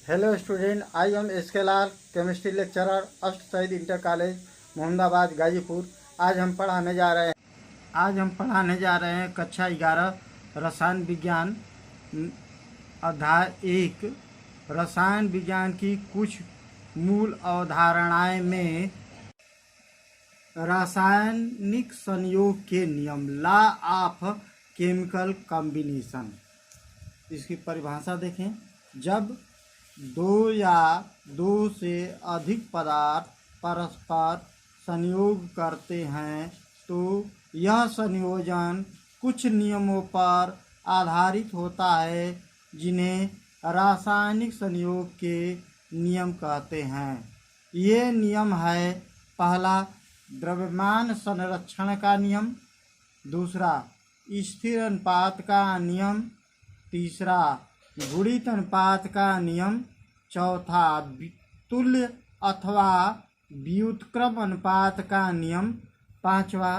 Hello student, I am S K Lal, chemistry lecturer, Ashta Shahid inter college, Mohammadabad, Ghazipur. आज हम पढ़ाने जा रहे हैं कक्षा 11 रसायन विज्ञान, अध्याय 1 रसायन विज्ञान की कुछ मूल अवधारणाएं में रासायनिक संयोग के नियम, लॉ ऑफ केमिकल कॉम्बिनेशन। इसकी परिभाषा देखें। जब दो या दो से अधिक पदार्थ परस्पर संयोग करते हैं तो यह संयोजन कुछ नियमों पर आधारित होता है, जिन्हें रासायनिक संयोग के नियम कहते हैं। ये नियम है: पहला, द्रव्यमान संरक्षण का नियम; दूसरा, स्थिर अनुपात का नियम; तीसरा, गुणित अनुपात का नियम; चौथा, तुल्य अथवा व्युत्क्रम अनुपात का नियम; पांचवा,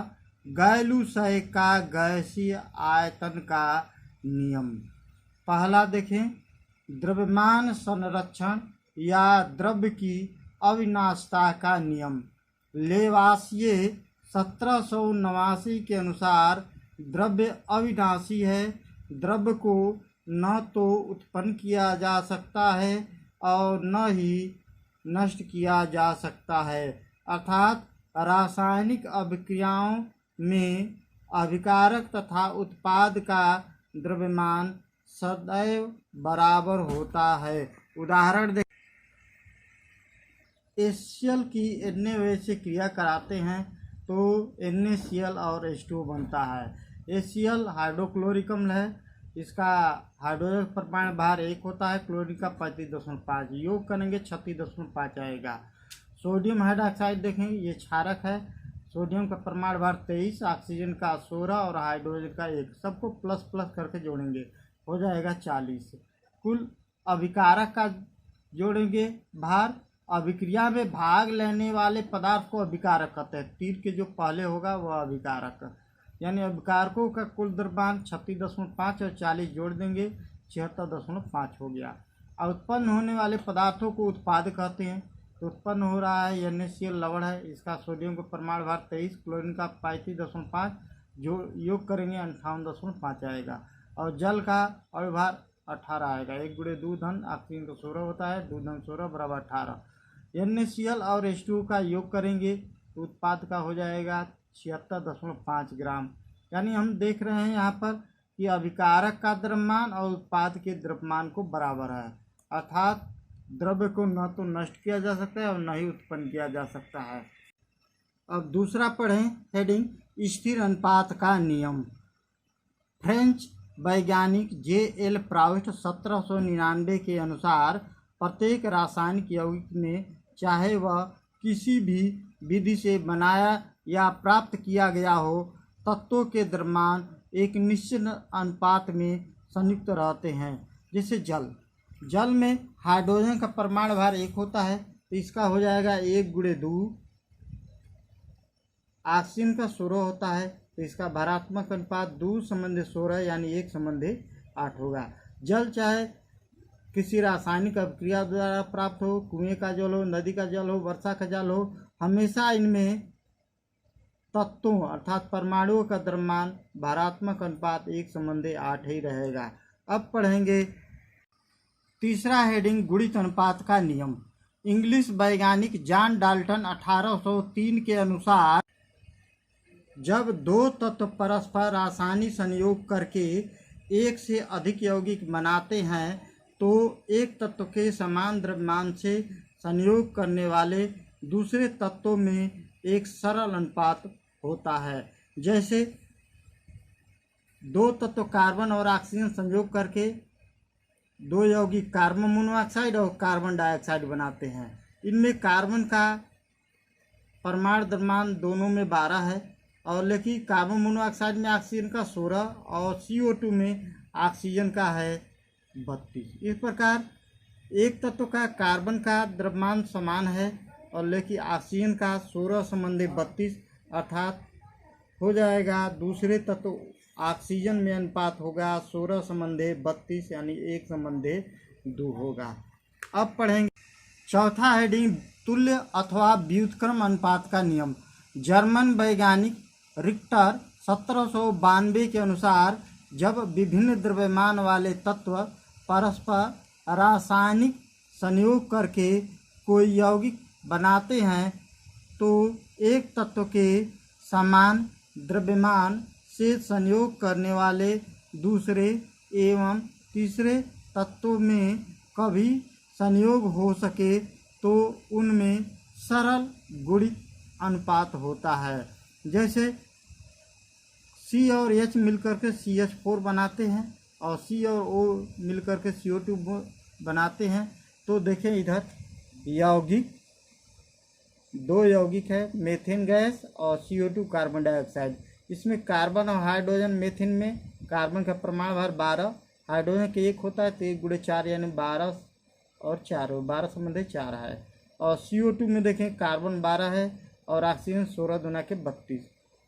गैलूसय का गैसीय आयतन का नियम। पहला देखें, द्रव्यमान संरक्षण या द्रव्य की अविनाशिता का नियम। लेवासिये 1789 के अनुसार द्रव्य अविनाशी है। द्रव्य को न तो उत्पन्न किया जा सकता है और न ही नष्ट किया जा सकता है, अर्थात रासायनिक अभिक्रियाओं में अभिकारक तथा उत्पाद का द्रव्यमान सदैव बराबर होता है। उदाहरण दें, HCl की Na से क्रिया कराते हैं तो NaCl और H2O बनता है। HCl हाइड्रोक्लोरिक अम्ल है। इसका हाइड्रोजन परमाणु भार 1 होता है, क्लोरीन का 35.5, योग करेंगे 36.5 आएगा। सोडियम हाइड्रोक्साइड देखें, ये क्षारक है। सोडियम का परमाणु भार 23, ऑक्सीजन का 16 और हाइड्रोजन का 1, सबको प्लस प्लस करके जोड़ेंगे, हो जाएगा 40। कुल अभिकारक का जोड़ेंगे भार। अभिक्रिया में भाग लेने वाले पदार्थ को अभिकारक कहते हैं। तीर के जो पहले होगा वह अभिकारक, यानी अभिकारकों का कुल द्रव्यमान 36.5 और 40 जोड़ देंगे, 76.5 हो गया। और उत्पन्न होने वाले पदार्थों को उत्पाद कहते हैं। तो उत्पन्न हो रहा है NaCl लवण है, इसका सोडियम का परमाणु भार 23, क्लोरीन का 35.5, जो योग करेंगे 58.5 आएगा। और जल का अणुभार 18 आएगा। 1 × 2 धन, ऑक्सीजन का 16 होता है, 2 धन 16 बराबर 18। NaCl और H2O का योग करेंगे तो उत्पाद का हो जाएगा 76.5 ग्राम। यानी हम देख रहे हैं यहाँ पर कि अभिकारक का द्रव्यमान और उत्पाद के द्रव्यमान को बराबर है, अर्थात द्रव्य को न तो नष्ट किया जा सकता है और न ही उत्पन्न किया जा सकता है। अब दूसरा पढ़ें, हेडिंग स्थिर अनुपात का नियम। फ्रेंच वैज्ञानिक J.L. प्राउस्ट 1799 के अनुसार प्रत्येक रासायनिक यौगिक में, चाहे वह किसी भी विधि से बनाया या प्राप्त किया गया हो, तत्वों के द्रव्यमान एक निश्चित अनुपात में संयुक्त रहते हैं। जैसे जल में हाइड्रोजन का परमाणु भार 1 होता है, तो इसका हो जाएगा 1 × 2। ऑक्सीजन का 16 होता है, तो इसका भारात्मक अनुपात 2:16 यानी 1:8 होगा। जल चाहे किसी रासायनिक अभिक्रिया द्वारा प्राप्त हो, कुएं का जल हो, नदी का जल हो, वर्षा का जल हो, हमेशा इनमें तत्वों अर्थात परमाणुओं का द्रव्यमान भारात्मक अनुपात 1:8 ही रहेगा। अब पढ़ेंगे तीसरा हेडिंग, गुणित अनुपात का नियम। इंग्लिश वैज्ञानिक जॉन डाल्टन 1803 के अनुसार जब दो तत्व परस्पर रासायनिक संयोग करके एक से अधिक यौगिक बनाते हैं तो एक तत्व के समान द्रव्यमान से संयोग करने वाले दूसरे तत्वों में एक सरल अनुपात होता है। जैसे दो तत्व कार्बन और ऑक्सीजन संयोग करके दो यौगिक कार्बन मोनोऑक्साइड और कार्बन डाइऑक्साइड बनाते हैं। इनमें कार्बन का परमाणु द्रव्यमान दोनों में 12 है, और लेकिन कार्बन मोनोऑक्साइड में ऑक्सीजन का 16 और CO2 में ऑक्सीजन का है 32। इस प्रकार एक तत्व का कार्बन का द्रव्यमान समान है और लेकिन ऑक्सीजन का 16:32, अर्थात हो जाएगा दूसरे तत्व ऑक्सीजन में अनुपात होगा 16:32 यानी 1:2 होगा। अब पढ़ेंगे चौथा हेडिंग तुल्य अथवा व्युत्क्रम अनुपात का नियम। जर्मन वैज्ञानिक रिक्टर 1792 के अनुसार जब विभिन्न द्रव्यमान वाले तत्व परस्पर रासायनिक संयोग करके कोई यौगिक बनाते हैं तो एक तत्व के समान द्रव्यमान से संयोग करने वाले दूसरे एवं तीसरे तत्वों में कभी संयोग हो सके तो उनमें सरल गुणित अनुपात होता है। जैसे C और H मिलकर के CH4 बनाते हैं और C और O मिलकर के CO2 बनाते हैं। तो देखें इधर यौगिक, दो यौगिक है, मेथेन गैस और CO2 कार्बन डाइऑक्साइड। इसमें कार्बन और हाइड्रोजन, मेथेन में कार्बन का परमाणु भार 12, हाइड्रोजन के 1 होता है तो 1 × 4 यानी 12 और 4 12 संबंधी 4 है। और CO2 में देखें कार्बन 12 है और ऑक्सीजन 16 दूना के 32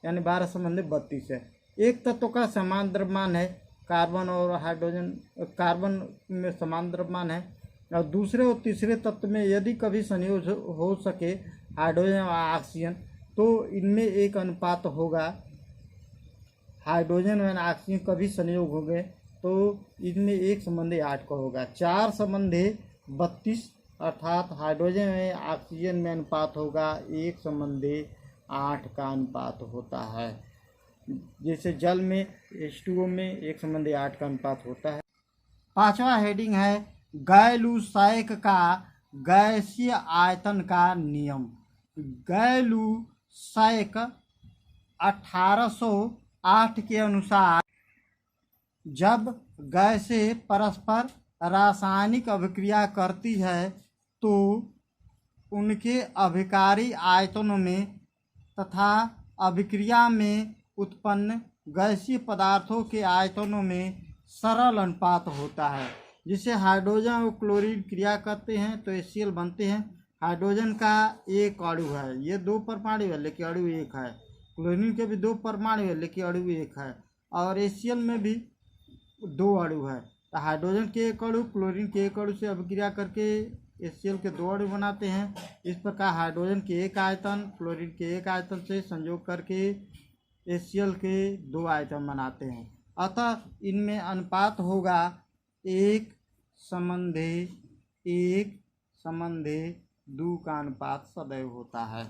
यानी 12 संबंधी 32 है। एक तत्व का समान द्रव्यमान है, कार्बन और हाइड्रोजन, कार्बन में समान द्रव्यमान है और दूसरे और तीसरे तत्व में यदि कभी संयोग हो सके हाइड्रोजन और ऑक्सीजन तो इनमें एक अनुपात होगा। हाइड्रोजन और ऑक्सीजन कभी संयोग हो गए तो इनमें 1 संबंधी 8 का होगा। 4 संबंधी 32 अर्थात हाइड्रोजन में ऑक्सीजन में अनुपात होगा 1 संबंधी 8 का अनुपात होता है। जैसे जल में H2O में 1 संबंधी 8 का अनुपात होता है। पांचवा हेडिंग है गैलुसैक का गैसीय आयतन का नियम। गैलुसैक 1808 के अनुसार जब गैसें परस्पर रासायनिक अभिक्रिया करती है तो उनके अभिकारी आयतनों में तथा अभिक्रिया में उत्पन्न गैसीय पदार्थों के आयतनों में सरल अनुपात होता है। जिसे हाइड्रोजन और क्लोरीन क्रिया करते हैं तो HCl बनते हैं। हाइड्रोजन का 1 अणु है, ये 2 परमाणु है लेकिन अणु 1 है। क्लोरीन के भी 2 परमाणु है लेकिन अणु 1 है। और HCl में भी 2 अणु है। तो हाइड्रोजन के 1 अणु क्लोरीन के 1 अणु से अभिक्रिया करके HCl के 2 अणु बनाते हैं। इस प्रकार हाइड्रोजन के 1 आयतन क्लोरीन के 1 आयतन से संयोग करके HCl के 2 आयतन बनाते हैं। अतः इनमें अनुपात होगा 1 संबंधी 1 संबंधी 2 का अनुपात सदैव होता है।